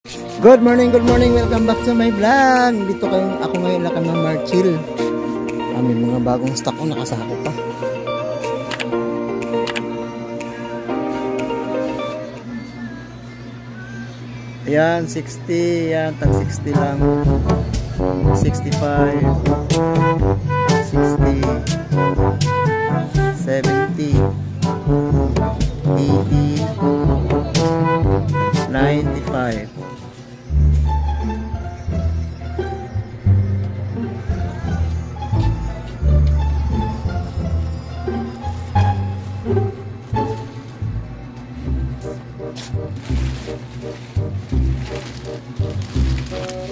Good morning, welcome back to my vlog. Dito ako ngayon lang ng Marchil. May mga bagong stock ko, nakasako pa. Ayan, 60, yan, tag 60 lang. 65, 60, 70, 80, 95.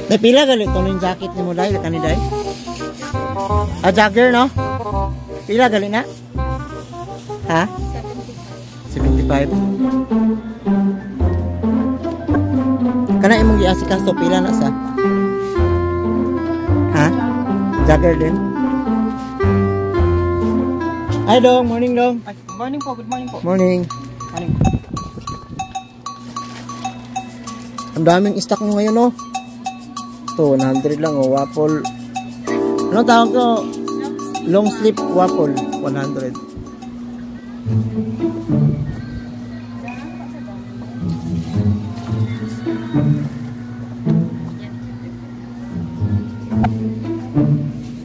May pila galit ito yung jacket ni mo dahil kani dahil? Jogger no? Pila galit na? Ha? 75. Kana imong giasikas to pila na sa? Ha? Jogger din? Hi Dong, morning Dong. Good morning po, good morning po. Morning. Morning po. Ang daming stock mo ngayon no? Ito, 100 lang oh, waffle. Ano tawag ko? Long sleeve waffle, 100.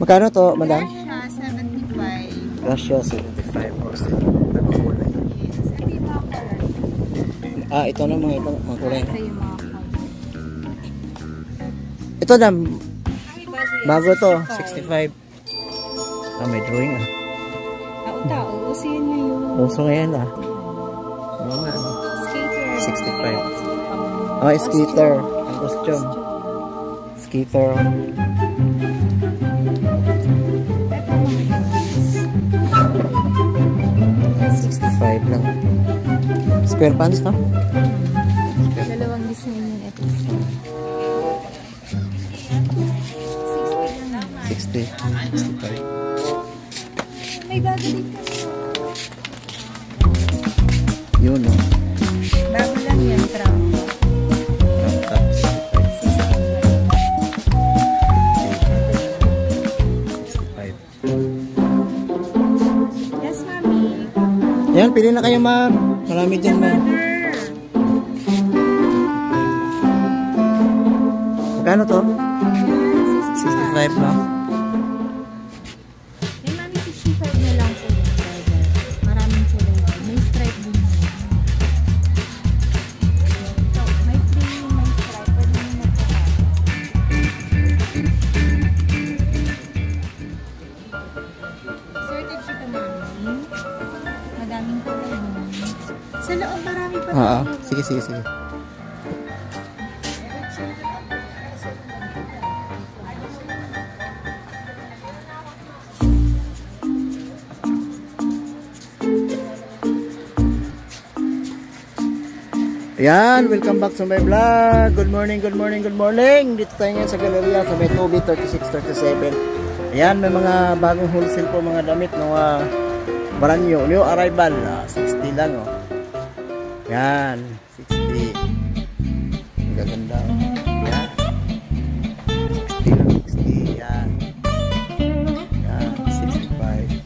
Magkano to, madam? Russia 75. Russia 75. Nagkulay. Ito na mga itong mga kulay. Ito na, bago to, 65. May drawing Tao, uso yun ngayon. Uso ngayon Skater. 65. Skater. Ang costume. Skater. $65 lang. Square pants to? Dalawang design yun ito. 60. 65. May bago dito. Yun no. Bago lang yan, Trump. Top 65. Yes, mami. Yan, pili na kayo ma'am. Marami dyan ma'am. Magkano to? 65 lang. May mami 65 na lang po. Maraming kulay. May stripe din. So, may cream, may stripe. Pwede nyo na po. Sorted siya ito, mami. Madaming kulay. Sa loob, marami pa. Sige. Ayan, welcome back to my vlog. Good morning. Dito tayo ngayon sa Galleria sa may 2B 3637. Ayan, may mga bagong wholesale po mga damit mga brand new arrival. 60 lang oh. Ayan, 60. Ang gaganda. Ayan. 60 lang, 60. Ayan. Ayan, 65.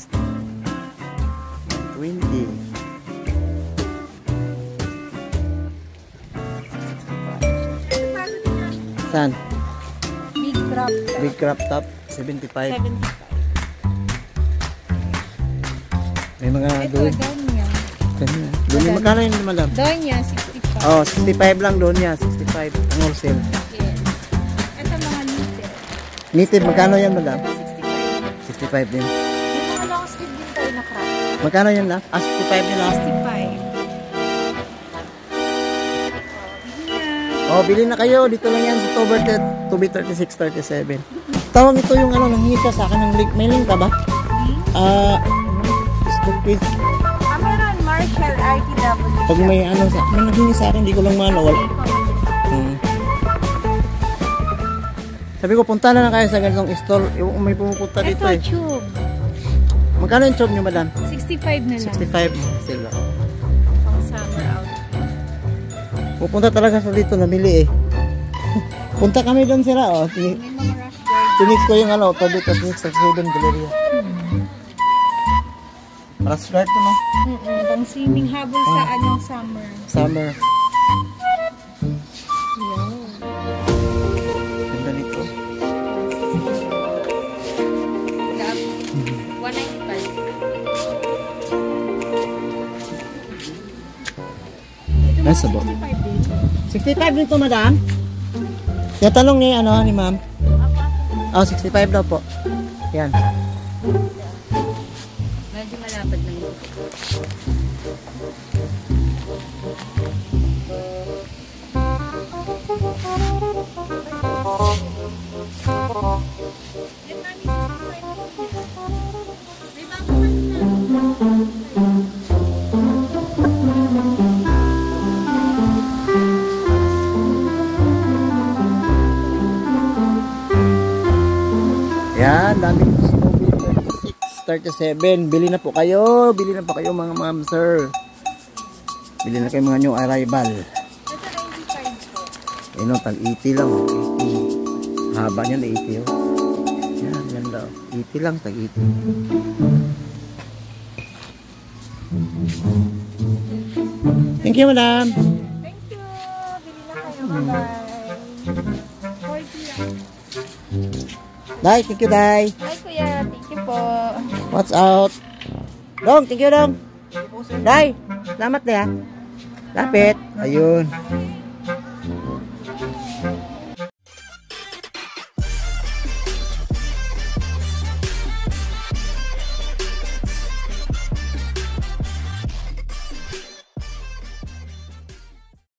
60. 20. Saan? Big crop top 75. May mga doon. Ito, doon niya. Doon niya. Magkano yun madam? Doon niya, 65. Oh, 65 lang doon niya. 65. Ang wholesale. Yes. Ito mga knitted. Knitted, magkano yan madam? 65. 65 din. May mga long sleeve din tayo na crop. Magkano yan lang? 65 din lang. 65. Oh, bili na kayo. Dito lang yan sa 2B3637. Tawag ito yung ano, nanghingi ka sa akin ng link. May link ka ba? Facebook page. Meron, Marshall RTW. Pag may ano, may nanghingi sa akin, hindi ko lang manual. Sabi ko, punta na lang kayo sa ganitong store. May pumupunta dito eh. Tube. Magkano yung tube nyo, madam? 65 na lang. 65. Still lang. Pang summer out. Pupunta talaga sa dito, namili eh. Punta kami doon sila, oh. May mga rush guard. Tinix ko yung ano, to dito, tinix sa Sweden Galleria. Rush guard to, no? Pang swimming habol sa summer. Summer. Yun. Ganda nito. 195. Nasa ba? 65 dito. 65 dito, madam? Yung tanong ni, ni ma'am. Oh, 65 daw po. Yan. Medyo malapad lang yun. Yan, daming Snowy 36, 37. Bili na po kayo. Bili na po kayo mga ma'am, sir. Bili na kayo mga new arrival. Ito 95 po. Ayun, tag 80 lang. 80. Haba niyan, 80. Oh. Yan, ganda. 80 lang, tag 80. Thank you, madam. Thank you. Bili na kayo. Bye-bye. 40 lang. Day, thank you, Day. Hi, kuya. Thank you po. What's out? Dong, thank you, Dong. Day, salamat, Day, ha. Lapit. Ayun.